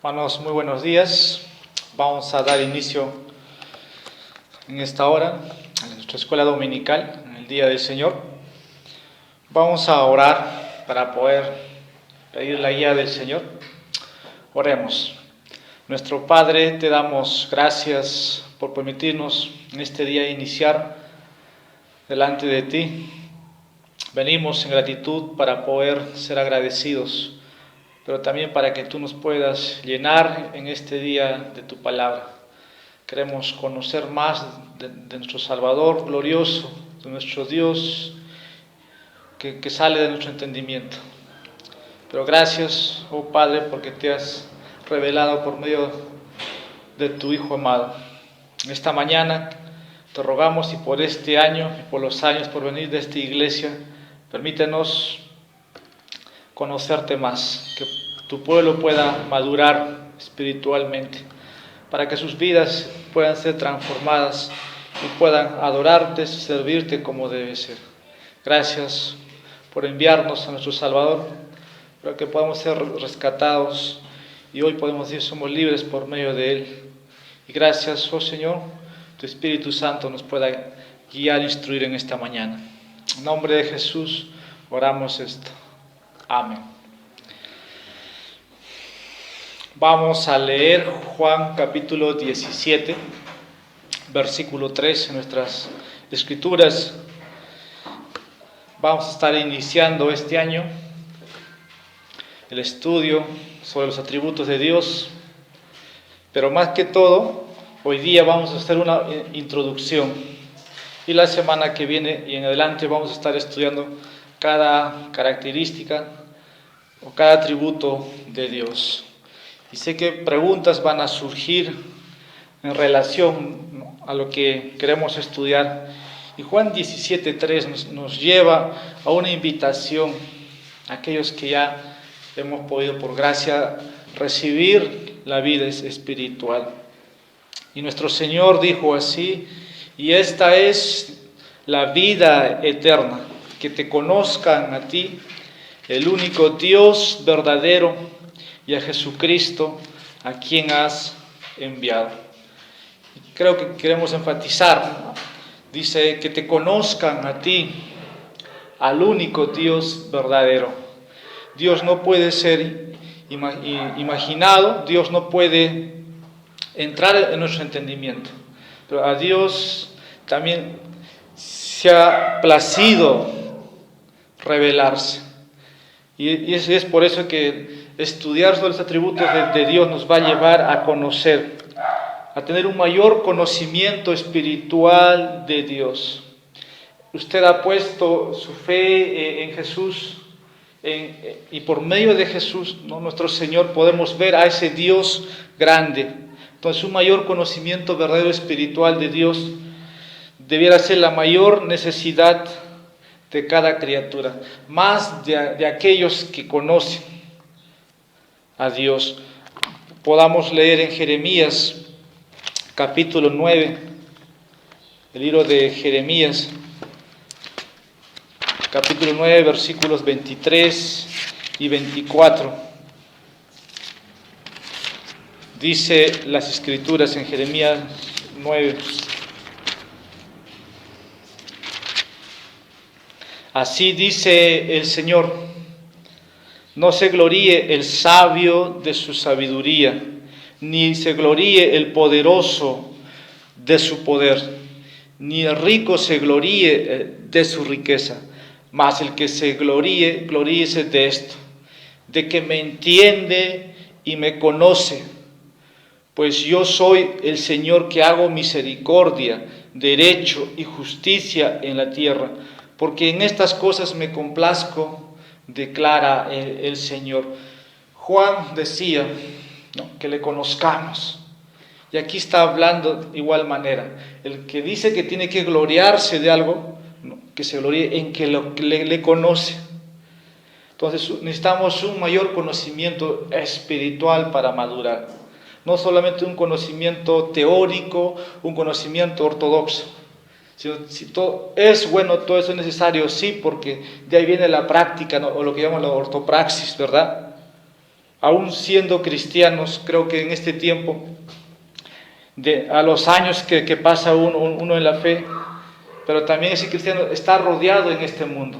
Hermanos, muy buenos días. Vamos a dar inicio en esta hora a nuestra escuela dominical, en el Día del Señor. Vamos a orar para poder pedir la guía del Señor. Oremos. Nuestro Padre, te damos gracias por permitirnos en este día iniciar delante de ti. Venimos en gratitud para poder ser agradecidos, pero también para que tú nos puedas llenar en este día de tu palabra. Queremos conocer más de nuestro Salvador glorioso, de nuestro Dios que sale de nuestro entendimiento. Pero gracias, oh Padre, porque te has revelado por medio de tu Hijo amado. En esta mañana te rogamos, y por este año y por los años por venir de esta iglesia, permítenos conocerte más, que tu pueblo pueda madurar espiritualmente, para que sus vidas puedan ser transformadas y puedan adorarte, servirte como debe ser. Gracias por enviarnos a nuestro Salvador, para que podamos ser rescatados y hoy podemos decir somos libres por medio de Él. Y gracias, oh Señor, tu Espíritu Santo nos pueda guiar e instruir en esta mañana. En nombre de Jesús oramos esto. Amén. Vamos a leer Juan capítulo 17, versículo 3 en nuestras escrituras. Vamos a estar iniciando este año el estudio sobre los atributos de Dios, pero más que todo, hoy día vamos a hacer una introducción y la semana que viene y en adelante vamos a estar estudiando cada característica o cada atributo de Dios. Y sé que preguntas van a surgir en relación a lo que queremos estudiar. Y Juan 17:3 nos lleva a una invitación a aquellos que ya hemos podido por gracia recibir la vida espiritual. Y nuestro Señor dijo así: y esta es la vida eterna, que te conozcan a ti, el único Dios verdadero, y a Jesucristo, a quien has enviado. Creo que queremos enfatizar, dice, que te conozcan a ti, al único Dios verdadero. Dios no puede ser imaginado, Dios no puede entrar en nuestro entendimiento, pero a Dios también se ha placido revelarse. Y es por eso que estudiar sobre los atributos de Dios nos va a llevar a conocer, a tener un mayor conocimiento espiritual de Dios. Usted ha puesto su fe en Jesús, y por medio de Jesús, ¿no?, nuestro Señor, podemos ver a ese Dios grande. Entonces, un mayor conocimiento verdadero espiritual de Dios debiera ser la mayor necesidad de cada criatura, más de aquellos que conocen a Dios. Podamos leer en Jeremías capítulo 9, el libro de Jeremías, capítulo 9, versículos 23 y 24. Dice las Escrituras en Jeremías 9: así dice el Señor: no se gloríe el sabio de su sabiduría, ni se gloríe el poderoso de su poder, ni el rico se gloríe de su riqueza, mas el que se gloríe, gloríese de esto, de que me entiende y me conoce, pues yo soy el Señor que hago misericordia, derecho y justicia en la tierra, porque en estas cosas me complazco, declara el Señor. Juan decía, ¿no?, que le conozcamos. Y aquí está hablando de igual manera. El que dice que tiene que gloriarse de algo, ¿no?, que se gloríe en que le conoce. Entonces necesitamos un mayor conocimiento espiritual para madurar. No solamente un conocimiento teórico, un conocimiento ortodoxo. Si todo es bueno, todo eso es necesario, sí, porque de ahí viene la práctica, ¿no?, o lo que llaman la ortopraxis, ¿verdad? aún siendo cristianos, creo que en este tiempo, a los años que pasa uno en la fe, pero también ese cristiano está rodeado en este mundo.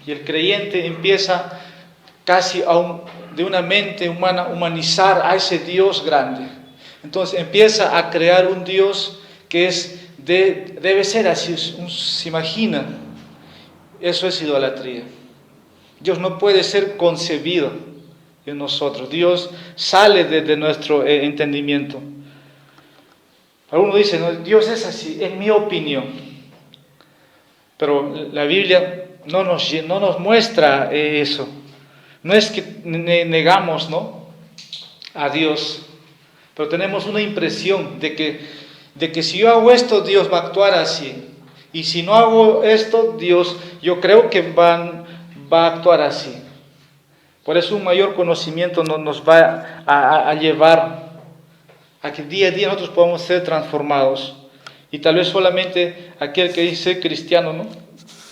Y el creyente empieza casi de una mente humana humanizar a ese Dios grande. Entonces empieza a crear un Dios que debe ser así, se imagina. Eso es idolatría. Dios no puede ser concebido en nosotros. Dios sale de nuestro entendimiento. Algunos dicen, no, Dios es así, en mi opinión. Pero la Biblia no nos muestra eso. No es que negamos, ¿no?, a Dios, pero tenemos una impresión de que si yo hago esto, Dios va a actuar así. Y si no hago esto, Dios, yo creo que va a actuar así. Por eso un mayor conocimiento nos va a llevar a que día a día nosotros podamos ser transformados. Y tal vez solamente aquel que dice ser cristiano, ¿no?,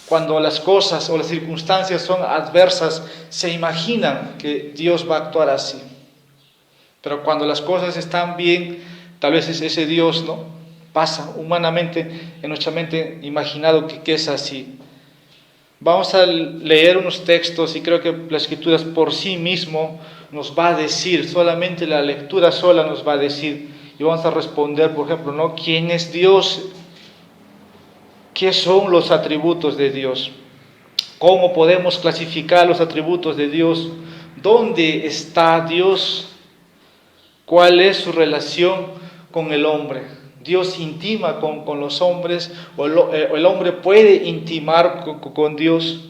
cuando las cosas o las circunstancias son adversas, se imaginan que Dios va a actuar así. Pero cuando las cosas están bien, tal vez ese Dios, ¿no?, pasa humanamente en nuestra mente imaginado que es así. Vamos a leer unos textos y creo que las Escrituras por sí mismo nos va a decir, solamente la lectura sola nos va a decir, y vamos a responder, por ejemplo, ¿no?, ¿quién es Dios? ¿Qué son los atributos de Dios? ¿Cómo podemos clasificar los atributos de Dios? ¿Dónde está Dios? ¿Cuál es su relación con el hombre? ¿Dios intima con los hombres o el hombre puede intimar con Dios?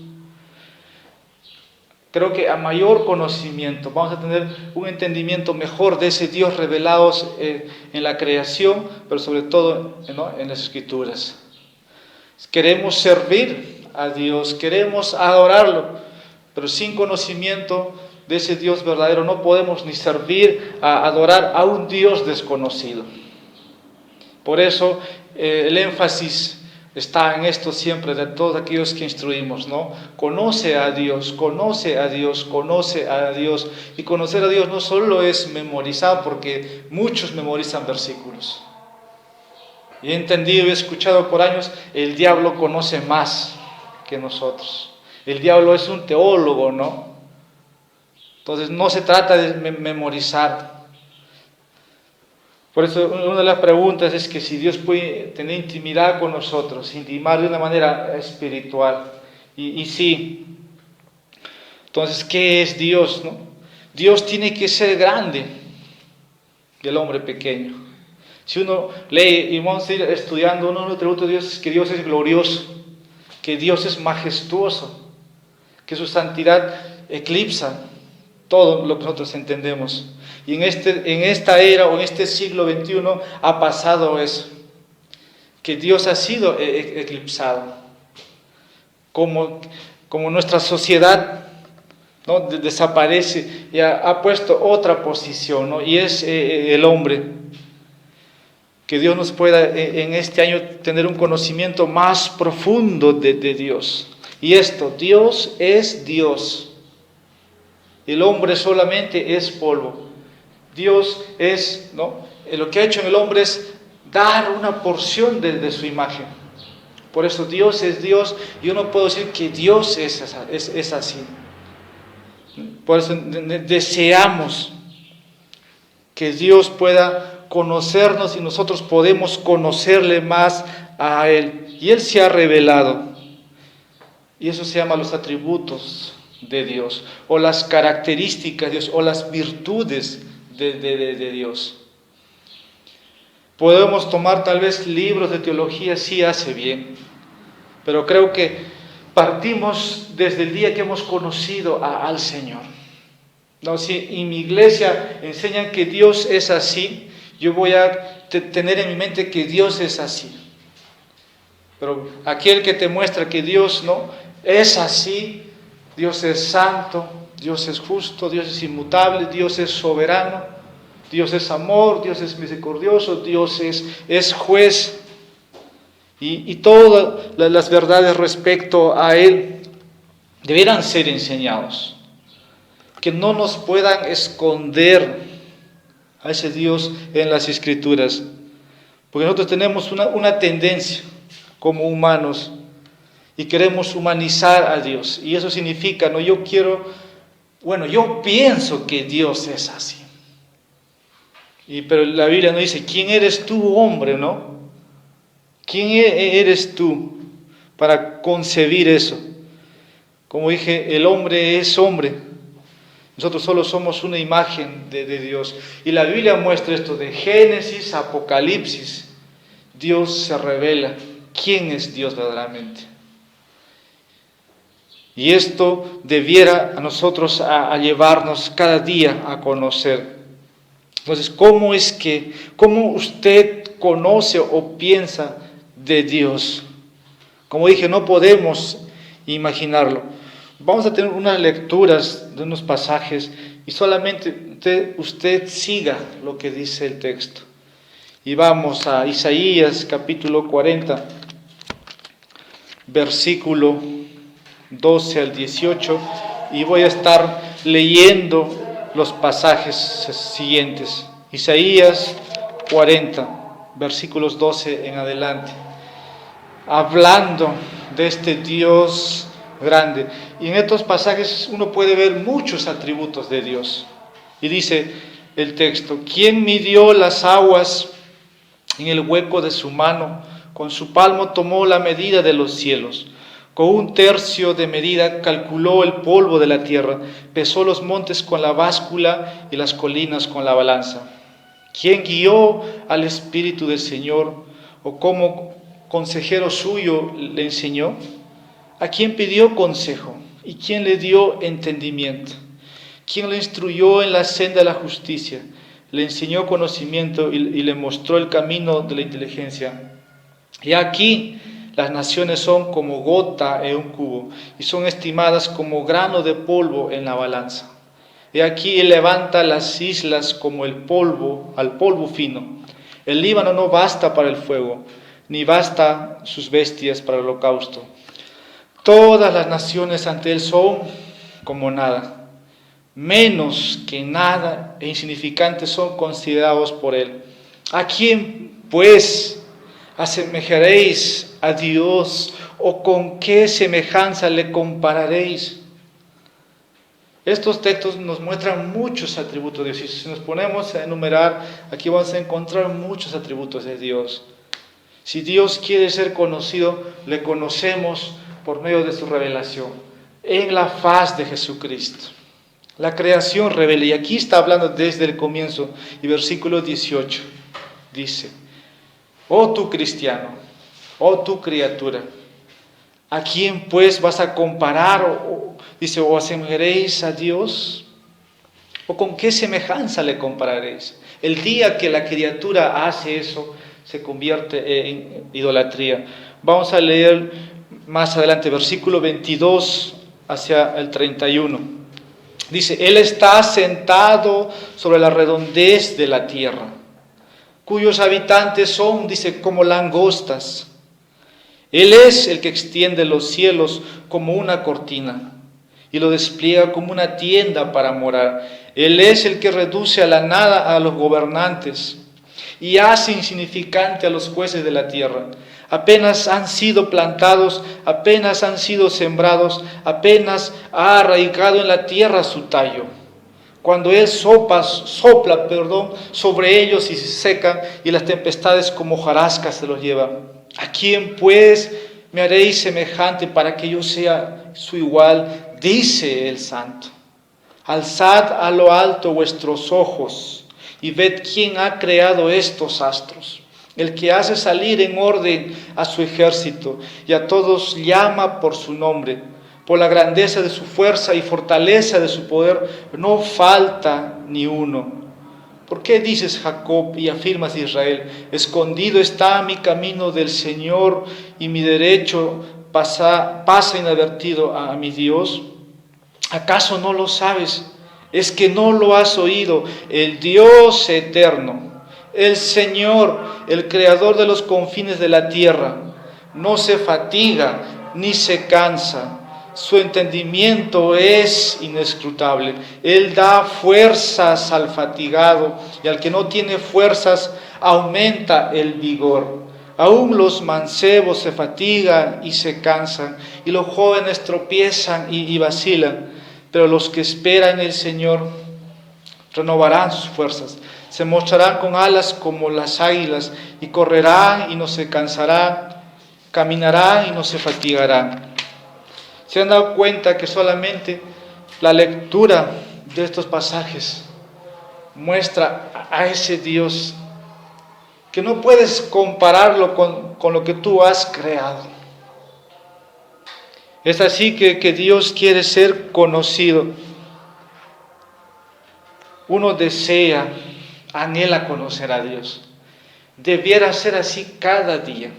Creo que a mayor conocimiento vamos a tener un entendimiento mejor de ese Dios revelado en la creación, pero sobre todo, ¿no?, en las Escrituras. Queremos servir a Dios, queremos adorarlo, pero sin conocimiento de ese Dios verdadero no podemos ni servir, adorar a un Dios desconocido. Por eso el énfasis está en esto siempre de todos aquellos que instruimos, ¿no? Conoce a Dios, conoce a Dios, conoce a Dios. Y conocer a Dios no solo es memorizar, porque muchos memorizan versículos. Y he entendido y he escuchado por años, el diablo conoce más que nosotros. El diablo es un teólogo, ¿no? Entonces no se trata de memorizar. Por eso una de las preguntas es que si Dios puede tener intimidad con nosotros, intimar de una manera espiritual. Y sí. Entonces, ¿qué es Dios, no? Dios tiene que ser grande y el hombre pequeño. Si uno lee y vamos a ir estudiando, uno de los atributos de Dios es que Dios es glorioso, que Dios es majestuoso, que su santidad eclipsa todo lo que nosotros entendemos. Y en esta era o en este siglo XXI ha pasado eso, que Dios ha sido eclipsado. Como nuestra sociedad, ¿no?, desaparece y ha puesto otra posición, ¿no?, y es el hombre. Que Dios nos pueda en este año tener un conocimiento más profundo de Dios. Y esto, Dios es Dios. El hombre solamente es polvo. Dios es, ¿no?, lo que ha hecho en el hombre es dar una porción de su imagen. Por eso Dios es Dios. Yo no puedo decir que Dios es así. Por eso deseamos que Dios pueda conocernos y nosotros podemos conocerle más a Él. Y Él se ha revelado. Y eso se llama los atributos de Dios, o las características de Dios, o las virtudes de Dios. Podemos tomar tal vez libros de teología, sí hace bien, pero creo que partimos desde el día que hemos conocido al Señor. No, si en mi iglesia enseñan que Dios es así, yo voy a tener en mi mente que Dios es así. Pero aquel que te muestra que Dios no es así, Dios es santo, Dios es justo, Dios es inmutable, Dios es soberano, Dios es amor, Dios es misericordioso, Dios es juez. Y todas las verdades respecto a Él debieran ser enseñados. que no nos puedan esconder a ese Dios en las Escrituras. Porque nosotros tenemos una tendencia como humanos y queremos humanizar a Dios. Y eso significa, no, yo pienso que Dios es así. Pero la Biblia nos dice, ¿quién eres tú, hombre, no? ¿Quién eres tú para concebir eso? Como dije, el hombre es hombre. Nosotros solo somos una imagen de Dios. Y la Biblia muestra esto de Génesis, Apocalipsis. Dios se revela. ¿Quién es Dios verdaderamente? Y esto debiera a nosotros a llevarnos cada día a conocer. Entonces, ¿cómo usted conoce o piensa de Dios? Como dije, no podemos imaginarlo. Vamos a tener unas lecturas de unos pasajes y solamente usted siga lo que dice el texto. Y vamos a Isaías capítulo 40, versículo 12 al 18, y voy a estar leyendo los pasajes siguientes. Isaías 40, versículos 12 en adelante, hablando de este Dios grande. Y en estos pasajes uno puede ver muchos atributos de Dios. Y dice el texto: ¿quién midió las aguas en el hueco de su mano? Con su palmo tomó la medida de los cielos. Con 1/3 de medida calculó el polvo de la tierra, pesó los montes con la báscula y las colinas con la balanza. ¿Quién guió al Espíritu del Señor, o como consejero suyo le enseñó? ¿A quién pidió consejo y quién le dio entendimiento? ¿Quién le instruyó en la senda de la justicia? Le enseñó conocimiento y le mostró el camino de la inteligencia. Y aquí las naciones son como gota en un cubo, y son estimadas como grano de polvo en la balanza. Y aquí él levanta las islas como el polvo, al polvo fino. El Líbano no basta para el fuego, ni basta sus bestias para el holocausto. Todas las naciones ante él son como nada, menos que nada e insignificantes son considerados por él. ¿A quién, pues, asemejaréis a Dios, o con qué semejanza le compararéis? Estos textos nos muestran muchos atributos de Dios. Y si nos ponemos a enumerar, aquí vamos a encontrar muchos atributos de Dios. Si Dios quiere ser conocido, le conocemos por medio de su revelación, en la faz de Jesucristo. La creación revela, y aquí está hablando desde el comienzo, y versículo 18, dice: oh tú cristiano, oh tú criatura, ¿a quién pues vas a comparar? Dice, ¿o asemejaréis a Dios? ¿O con qué semejanza le compararéis? El día que la criatura hace eso, se convierte en idolatría. Vamos a leer más adelante, versículo 22 hacia el 31. Dice: Él está sentado sobre la redondez de la tierra, cuyos habitantes son, dice, como langostas. Él es el que extiende los cielos como una cortina y lo despliega como una tienda para morar. Él es el que reduce a la nada a los gobernantes y hace insignificante a los jueces de la tierra. Apenas han sido plantados, apenas han sido sembrados, apenas ha arraigado en la tierra su tallo. Cuando Él sopla sobre ellos y se secan, y las tempestades como hojarasca se los lleva. ¿A quién pues me haréis semejante para que yo sea su igual? Dice el Santo. Alzad a lo alto vuestros ojos y ved quién ha creado estos astros. El que hace salir en orden a su ejército y a todos llama por su nombre. Por la grandeza de su fuerza y fortaleza de su poder, no falta ni uno. ¿Por qué dices, Jacob, y afirmas, Israel? Escondido está mi camino del Señor, y mi derecho pasa inadvertido a mi Dios. ¿Acaso no lo sabes? ¿Es que no lo has oído? El Dios eterno, el Señor, el creador de los confines de la tierra, no se fatiga ni se cansa, Su entendimiento es inescrutable. Él da fuerzas al fatigado y al que no tiene fuerzas aumenta el vigor. Aún los mancebos se fatigan y se cansan, y los jóvenes tropiezan y vacilan, pero los que esperan en el Señor renovarán sus fuerzas, se mostrarán con alas como las águilas, y correrán y no se cansarán, caminarán y no se fatigarán. ¿Se han dado cuenta que solamente la lectura de estos pasajes muestra a ese Dios que no puedes compararlo con lo que tú has creado? Es así que Dios quiere ser conocido. Uno desea, anhela conocer a Dios. Debiera ser así cada día.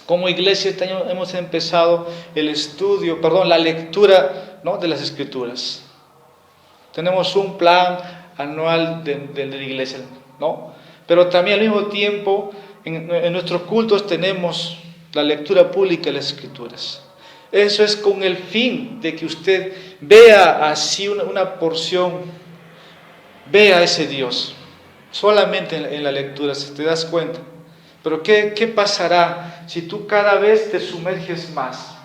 Como iglesia este año hemos empezado la lectura, ¿no?, de las Escrituras. Tenemos un plan anual de la iglesia, ¿no? Pero también al mismo tiempo en nuestros cultos tenemos la lectura pública de las Escrituras. Eso es con el fin de que usted vea así una porción, vea a ese Dios. Solamente en la lectura, si te das cuenta. Pero ¿qué pasará si tú cada vez te sumerges más?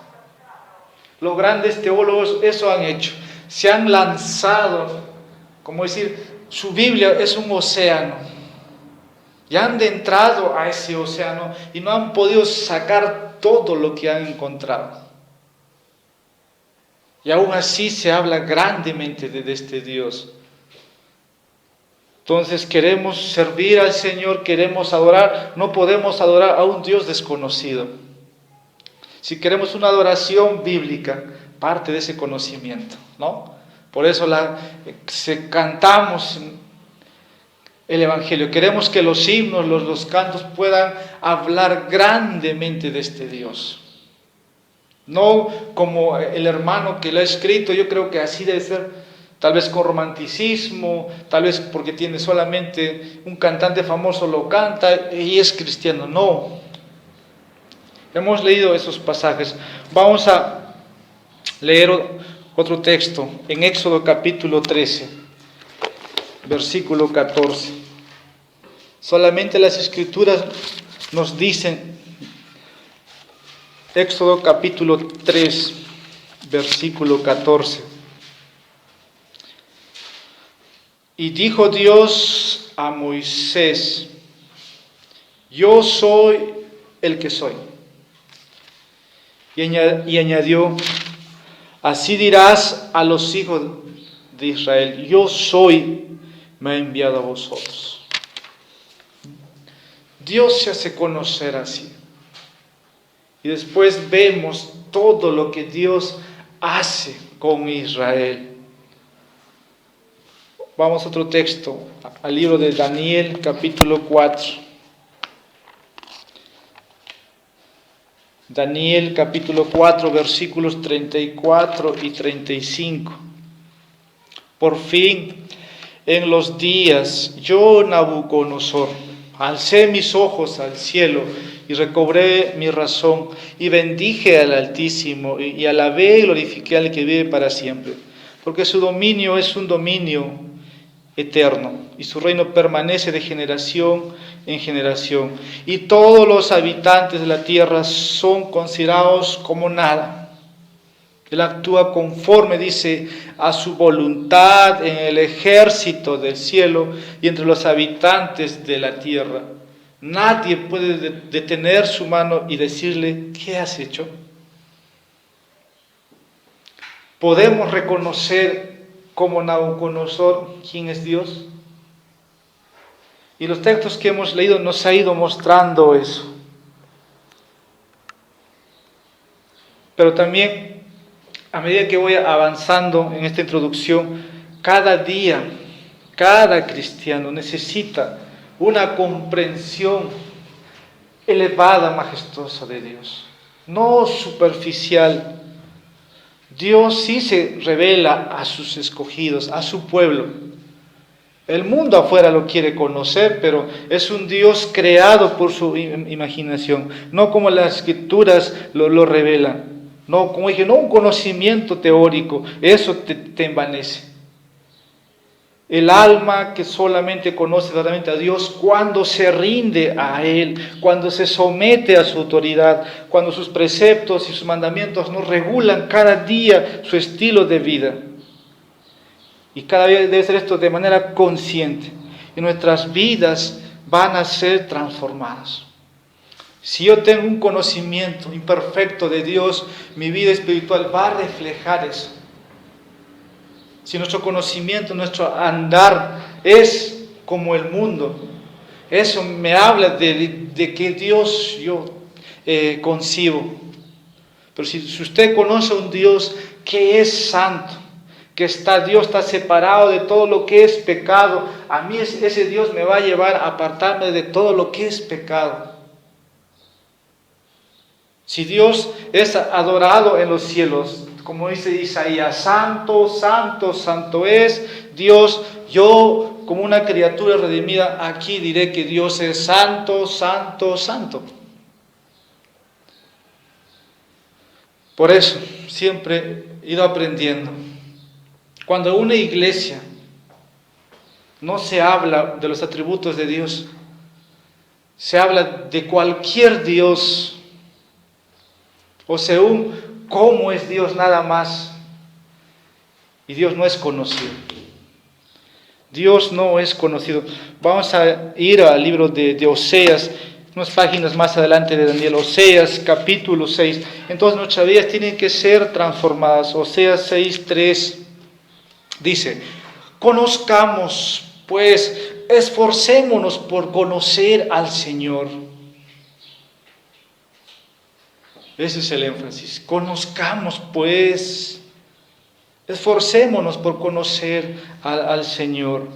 Los grandes teólogos eso han hecho. Se han lanzado, como decir, su Biblia es un océano. Y han entrado a ese océano y no han podido sacar todo lo que han encontrado. Y aún así se habla grandemente de este Dios. Entonces queremos servir al Señor, queremos adorar, no podemos adorar a un Dios desconocido. Si queremos una adoración bíblica, parte de ese conocimiento, ¿no? Por eso cantamos el Evangelio. Queremos que los himnos, los cantos puedan hablar grandemente de este Dios. No como el hermano que lo ha escrito, yo creo que así debe ser. Tal vez con romanticismo, tal vez porque tiene solamente un cantante famoso lo canta y es cristiano. No. Hemos leído esos pasajes. Vamos a leer otro texto en Éxodo capítulo 13, versículo 14. Solamente las Escrituras nos dicen, Éxodo capítulo 3, versículo 14. Y dijo Dios a Moisés: yo soy el que soy. Y añadió: así dirás a los hijos de Israel: yo soy, me ha enviado a vosotros. Dios se hace conocer así. Y después vemos todo lo que Dios hace con Israel. Vamos a otro texto, al libro de Daniel, capítulo 4. Daniel, capítulo 4, versículos 34 y 35. Por fin, en los días, yo, Nabucodonosor, alcé mis ojos al cielo y recobré mi razón, y bendije al Altísimo, y alabé y glorifiqué al que vive para siempre, porque su dominio es un dominio eterno, y su reino permanece de generación en generación, y todos los habitantes de la tierra son considerados como nada. Él actúa conforme, dice, a su voluntad en el ejército del cielo y entre los habitantes de la tierra. Nadie puede detener su mano y decirle: ¿qué has hecho? Podemos reconocer como Nabucodonosor quién es Dios. Y los textos que hemos leído nos ha ido mostrando eso. Pero también, a medida que voy avanzando en esta introducción, cada día, cada cristiano necesita una comprensión elevada, majestuosa de Dios, no superficial. Dios sí se revela a sus escogidos, a su pueblo. El mundo afuera lo quiere conocer, pero es un Dios creado por su imaginación, no como las Escrituras lo revelan. No, como dije, no un conocimiento teórico, eso te envanece. El alma que solamente conoce verdaderamente a Dios cuando se rinde a Él, cuando se somete a su autoridad, cuando sus preceptos y sus mandamientos nos regulan cada día su estilo de vida. Y cada día debe ser esto de manera consciente. Y nuestras vidas van a ser transformadas. Si yo tengo un conocimiento imperfecto de Dios, mi vida espiritual va a reflejar eso. Si nuestro conocimiento, nuestro andar es como el mundo, eso me habla de qué Dios yo concibo. Pero si usted conoce a un Dios que es santo, que Dios está separado de todo lo que es pecado, a mí ese Dios me va a llevar a apartarme de todo lo que es pecado. Si Dios es adorado en los cielos, como dice Isaías, santo, santo, santo es Dios, yo como una criatura redimida aquí diré que Dios es santo, santo, santo. Por eso siempre he ido aprendiendo. Cuando una iglesia no se habla de los atributos de Dios, se habla de cualquier Dios, o según cómo es Dios nada más, y Dios no es conocido. Dios no es conocido. Vamos a ir al libro de Oseas, unas páginas más adelante de Daniel, Oseas capítulo 6. Entonces nuestras vidas tienen que ser transformadas. Oseas 6:3 dice: conozcamos, pues, esforcémonos por conocer al Señor. Ese es el énfasis. Conozcamos, pues, esforcémonos por conocer al Señor.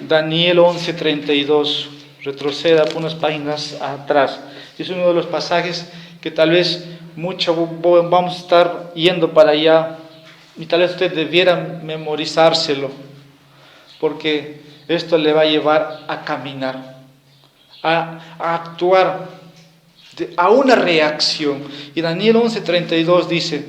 Daniel 11:32, retroceda por unas páginas atrás. Es uno de los pasajes que tal vez mucho vamos a estar yendo para allá, y tal vez usted debiera memorizárselo, porque esto le va a llevar a caminar, a actuar, a una reacción. Y Daniel 11:32 dice: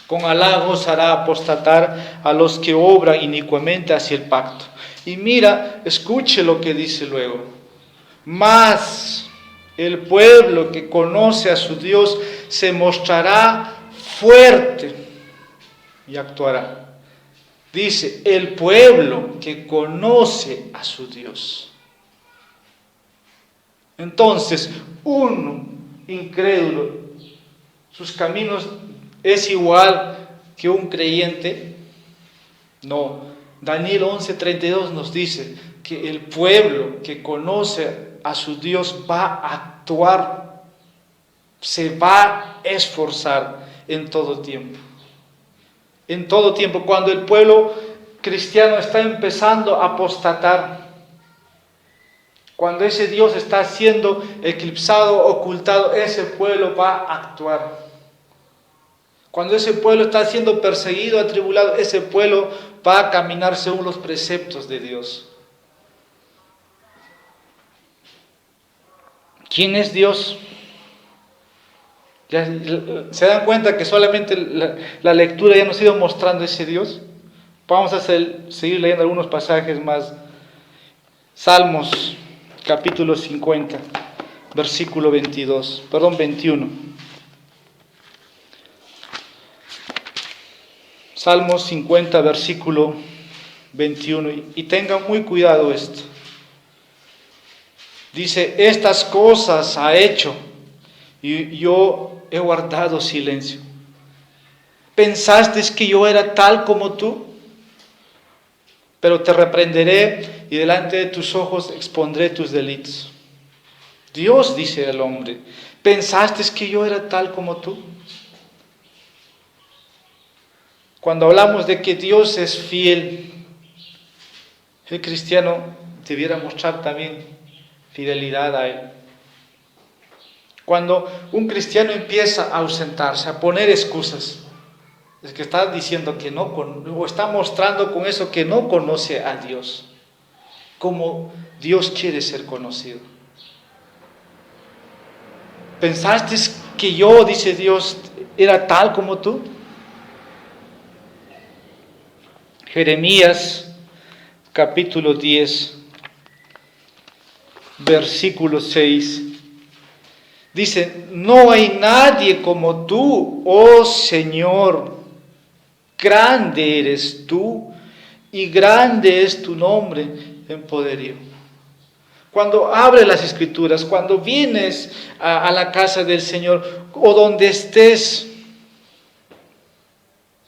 con halagos hará apostatar a los que obran inicuamente hacia el pacto. Y mira, escuche lo que dice luego: mas el pueblo que conoce a su Dios se mostrará fuerte y actuará. Dice, el pueblo que conoce a su Dios. Entonces, un incrédulo, sus caminos es igual que un creyente. No, Daniel 11:32 nos dice que el pueblo que conoce a su Dios va a actuar, se va a esforzar en todo tiempo. En todo tiempo, cuando el pueblo cristiano está empezando a apostatar, cuando ese Dios está siendo eclipsado, ocultado, ese pueblo va a actuar. Cuando ese pueblo está siendo perseguido, atribulado, ese pueblo va a caminar según los preceptos de Dios. ¿Quién es Dios? ¿Ya se dan cuenta que solamente la lectura ya nos ha ido mostrando ese Dios? Vamos a seguir leyendo algunos pasajes más. Salmos capítulo 50, versículo 21. Salmos 50, versículo 21. Y tengan muy cuidado esto. Dice, estas cosas ha hecho y yo he guardado silencio. ¿Pensaste que yo era tal como tú? Pero te reprenderé y delante de tus ojos expondré tus delitos. Dios dice al hombre, ¿pensaste que yo era tal como tú? Cuando hablamos de que Dios es fiel, el cristiano debiera mostrar también fidelidad a Él. Cuando un cristiano empieza a ausentarse, a poner excusas, es que está diciendo que no, o está mostrando con eso que no conoce a Dios, como Dios quiere ser conocido. ¿Pensaste que yo, dice Dios, era tal como tú? Jeremías capítulo 10, versículo 6. Dice, no hay nadie como tú, oh Señor, grande eres tú y grande es tu nombre en poderío. Cuando abres las Escrituras, cuando vienes a la casa del Señor o donde estés,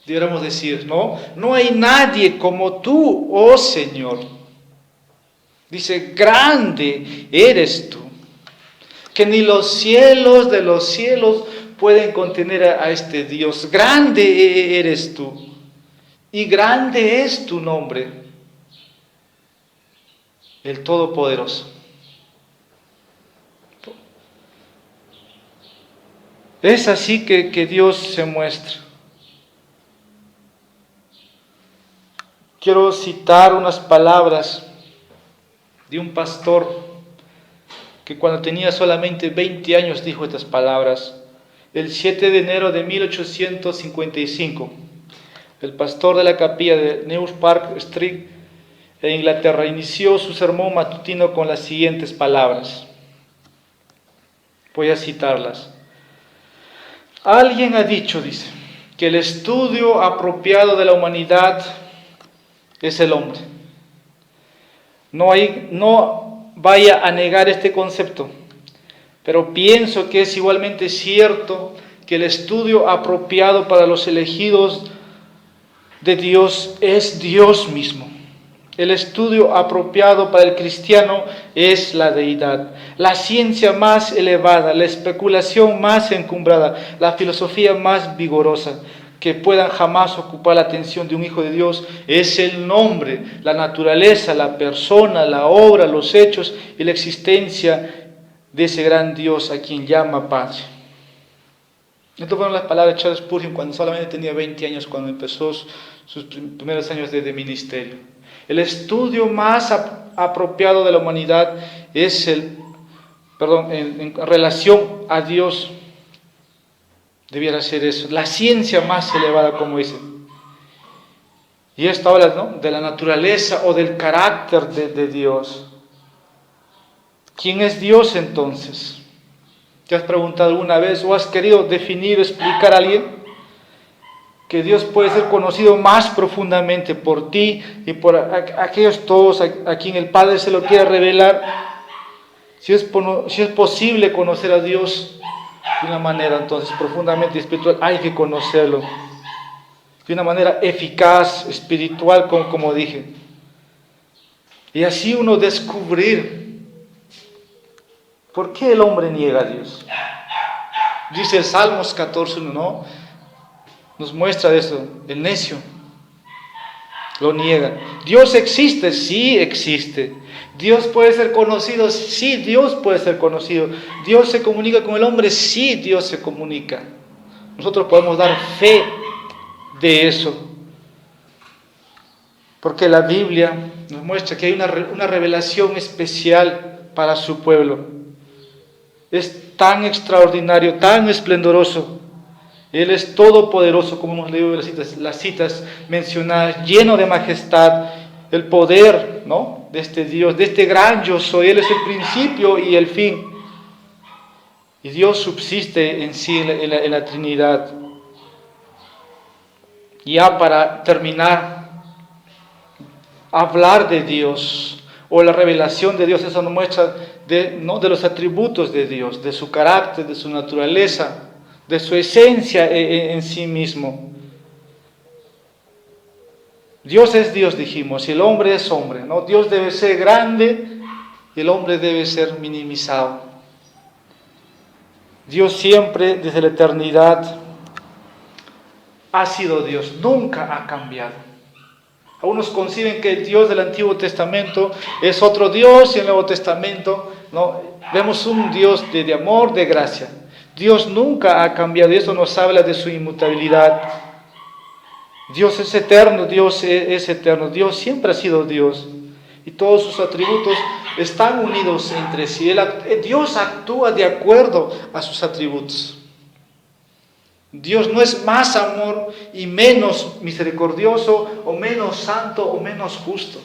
deberíamos decir, no hay nadie como tú, oh Señor. Dice, grande eres tú, que ni los cielos de los cielos pueden contener a este Dios. Grande eres tú y grande es tu nombre, el Todopoderoso. Es así que Dios se muestra. Quiero citar unas palabras de un pastor que cuando tenía solamente 20 años dijo estas palabras. El 7 de enero de 1855, el pastor de la capilla de New Park Street en Inglaterra inició su sermón matutino con las siguientes palabras. Voy a citarlas. Alguien ha dicho, dice, que el estudio apropiado de la humanidad es el hombre. No vaya a negar este concepto, pero pienso que es igualmente cierto que el estudio apropiado para los elegidos de Dios es Dios mismo. El estudio apropiado para el cristiano es la deidad. La ciencia más elevada, la especulación más encumbrada, la filosofía más vigorosa que puedan jamás ocupar la atención de un hijo de Dios es el nombre, la naturaleza, la persona, la obra, los hechos y la existencia de ese gran Dios a quien llama Padre. Estas fueron las palabras de Charles Spurgeon cuando solamente tenía 20 años, cuando empezó sus primeros años de ministerio. El estudio más apropiado de la humanidad es en relación a Dios, debiera ser eso, la ciencia más elevada, como dice. Y esto habla, de la naturaleza o del carácter de Dios. ¿Quién es Dios entonces? ¿Te has preguntado alguna vez o has querido definir o explicar a alguien? Que Dios puede ser conocido más profundamente por ti y por aquellos todos a quien el Padre se lo quiere revelar. Si es posible conocer a Dios de una manera entonces profundamente espiritual, hay que conocerlo de una manera eficaz, espiritual, como dije. Y así uno descubrir por qué el hombre niega a Dios. Dice el Salmos 14:1, nos muestra eso, el necio lo niega. ¿Dios existe? Sí existe. ¿Dios puede ser conocido? Sí, Dios puede ser conocido. ¿Dios se comunica con el hombre? Sí, Dios se comunica. Nosotros podemos dar fe de eso. Porque la Biblia nos muestra que hay una revelación especial para su pueblo. Es tan extraordinario, tan esplendoroso. Él es todopoderoso, como hemos leído las citas mencionadas, lleno de majestad, el poder, de este Dios, de este gran yo soy. Él es el principio y el fin. Y Dios subsiste en sí, en la Trinidad. Ya para terminar, hablar de Dios o la revelación de Dios, eso nos muestra de los atributos de Dios, de su carácter, de su naturaleza, de su esencia en sí mismo. Dios es Dios, dijimos, y el hombre es hombre, Dios debe ser grande y el hombre debe ser minimizado. Dios siempre, desde la eternidad, ha sido Dios, nunca ha cambiado. Algunos conciben que el Dios del Antiguo Testamento es otro Dios y en el Nuevo Testamento vemos un Dios de amor, de gracia. Dios nunca ha cambiado y eso nos habla de su inmutabilidad. Dios es eterno, Dios es eterno, Dios siempre ha sido Dios y todos sus atributos están unidos entre sí. Dios actúa de acuerdo a sus atributos. Dios no es más amor y menos misericordioso, o menos santo, o menos justo.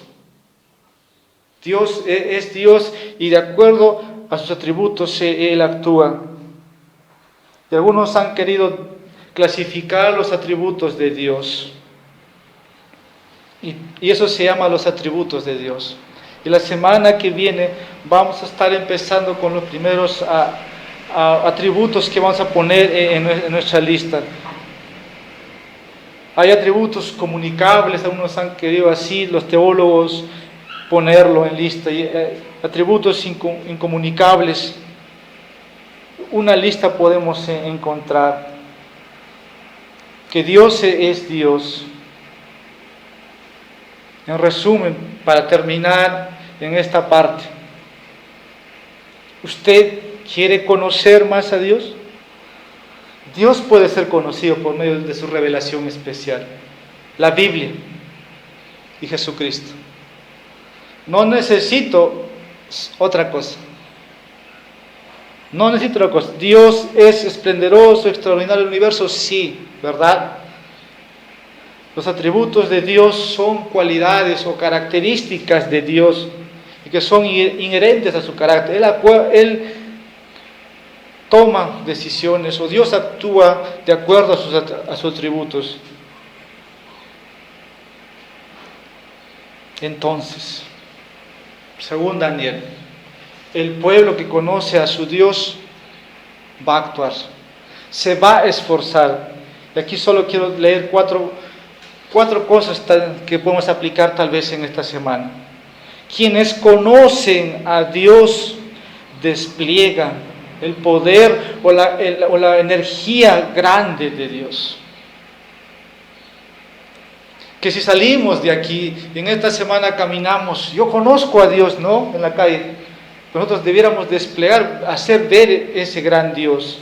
Dios es Dios y de acuerdo a sus atributos Él actúa. Y algunos han querido clasificar los atributos de Dios. Y eso se llama los atributos de Dios. Y la semana que viene vamos a estar empezando con los primeros atributos que vamos a poner en nuestra lista. Hay atributos comunicables, algunos han querido así, los teólogos, ponerlo en lista. Y, atributos incomunicables. Una lista podemos encontrar. Que Dios es Dios. En resumen, para terminar en esta parte, ¿usted quiere conocer más a Dios? Dios puede ser conocido por medio de su revelación especial, la Biblia y Jesucristo. No necesito otra cosa. No necesito otra cosa. Dios es esplendoroso, extraordinario el universo, sí, ¿verdad? Los atributos de Dios son cualidades o características de Dios y que son inherentes a su carácter. Él toma decisiones o Dios actúa de acuerdo a sus atributos. Entonces, según Daniel, el pueblo que conoce a su Dios va a actuar, se va a esforzar. Y aquí solo quiero leer cuatro cosas que podemos aplicar tal vez en esta semana. Quienes conocen a Dios despliegan el poder o la energía grande de Dios. Que si salimos de aquí, en esta semana caminamos, yo conozco a Dios, ¿no? En la calle. Nosotros debiéramos desplegar, hacer ver ese gran Dios.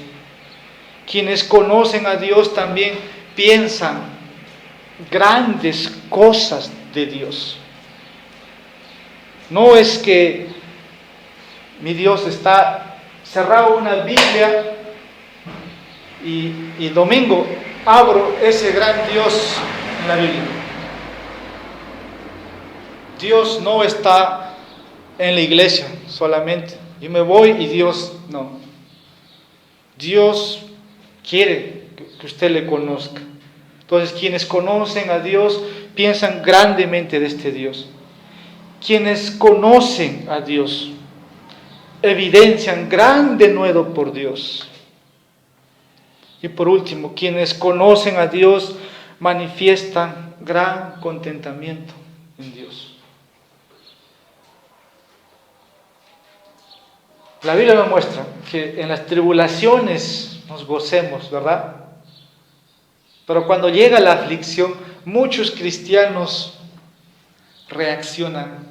Quienes conocen a Dios también piensan grandes cosas de Dios. No es que mi Dios está cerrado una Biblia y domingo abro ese gran Dios en la Biblia. Dios no está en la iglesia solamente. Yo me voy y Dios no. Dios quiere que usted le conozca. Entonces, quienes conocen a Dios piensan grandemente de este Dios. Quienes conocen a Dios evidencian gran denuedo por Dios. Y por último, quienes conocen a Dios manifiestan gran contentamiento en Dios. La Biblia nos muestra que en las tribulaciones nos gocemos, ¿verdad? Pero cuando llega la aflicción, muchos cristianos reaccionan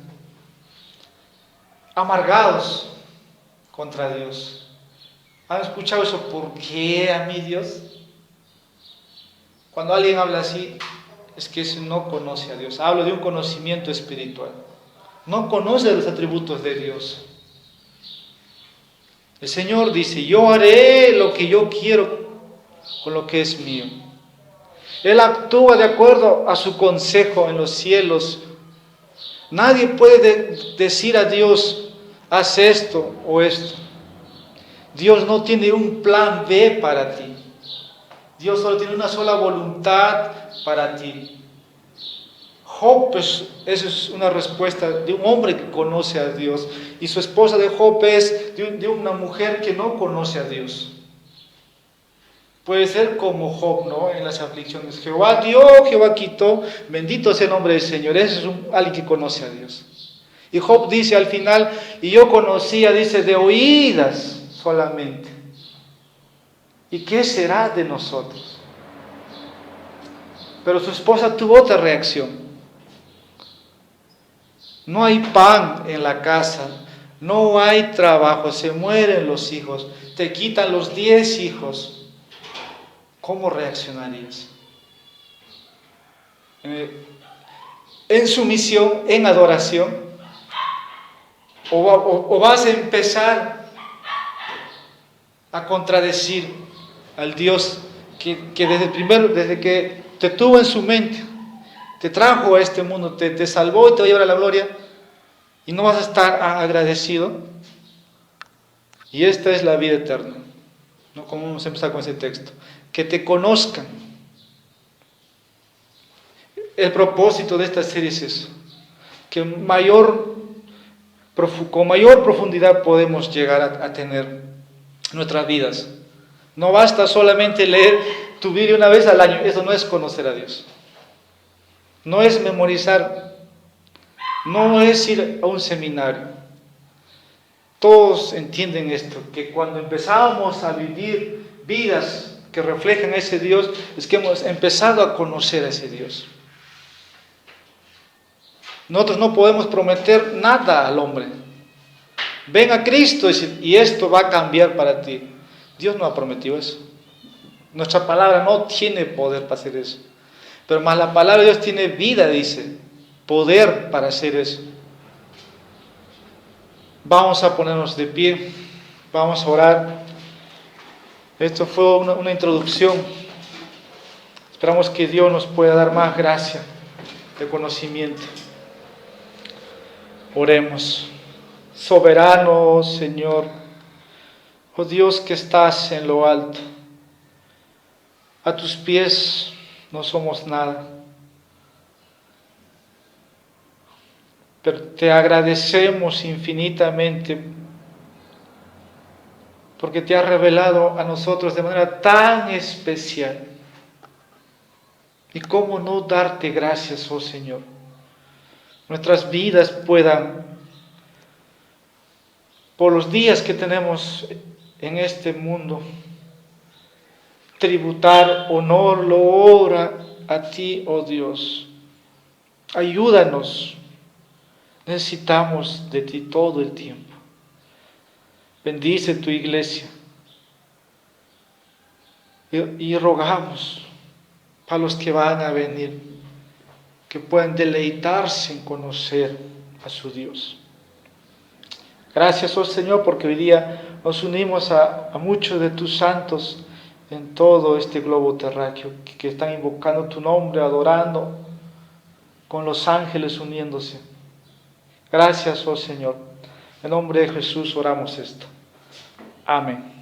amargados contra Dios. ¿Han escuchado eso? ¿Por qué a mí Dios? Cuando alguien habla así, es que ese no conoce a Dios. Hablo de un conocimiento espiritual. No conoce los atributos de Dios. El Señor dice, yo haré lo que yo quiero con lo que es mío. Él actúa de acuerdo a su consejo en los cielos. Nadie puede decir a Dios, haz esto o esto. Dios no tiene un plan B para ti. Dios solo tiene una sola voluntad para ti. Job, esa es una respuesta de un hombre que conoce a Dios. Y su esposa de Job es de una mujer que no conoce a Dios. Puede ser como Job, ¿no? En las aflicciones. Jehová dio, Jehová quitó. Bendito sea el nombre del Señor. Ese es alguien que conoce a Dios. Y Job dice al final, y yo conocía, dice, de oídas solamente. ¿Y qué será de nosotros? Pero su esposa tuvo otra reacción. No hay pan en la casa, no hay trabajo, se mueren los hijos, te quitan los 10 hijos. ¿Cómo reaccionarías? En sumisión, en adoración, o vas a empezar a contradecir al Dios que desde que te tuvo en su mente, te trajo a este mundo, te salvó y te va a llevar a la gloria, y no vas a estar agradecido? Y esta es la vida eterna, ¿no? Como vamos a empezar con ese texto, que te conozcan. El propósito de esta serie es eso, que con mayor profundidad podemos llegar a tener nuestras vidas. No basta solamente leer tu Biblia una vez al año, eso no es conocer a Dios. No es memorizar, no es ir a un seminario. Todos entienden esto, que cuando empezamos a vivir vidas que reflejan a ese Dios, es que hemos empezado a conocer a ese Dios. Nosotros no podemos prometer nada al hombre. Ven a Cristo y esto va a cambiar para ti. Dios no ha prometido eso. Nuestra palabra no tiene poder para hacer eso. Pero más la palabra de Dios tiene vida, dice, poder para hacer eso. Vamos a ponernos de pie, vamos a orar. Esto fue una introducción. Esperamos que Dios nos pueda dar más gracia de conocimiento. Oremos. Soberano Señor, oh Dios que estás en lo alto, a tus pies no somos nada, pero te agradecemos infinitamente porque te has revelado a nosotros de manera tan especial. Y cómo no darte gracias, oh Señor. Nuestras vidas puedan, por los días que tenemos en este mundo, tributar honor, loor a ti, oh Dios. Ayúdanos. Necesitamos de ti todo el tiempo. Bendice tu iglesia. Y rogamos para los que van a venir, que puedan deleitarse en conocer a su Dios. Gracias, oh Señor, porque hoy día nos unimos a muchos de tus santos en todo este globo terráqueo, que están invocando tu nombre, adorando, con los ángeles uniéndose. Gracias, oh Señor. En nombre de Jesús oramos esto. Amén.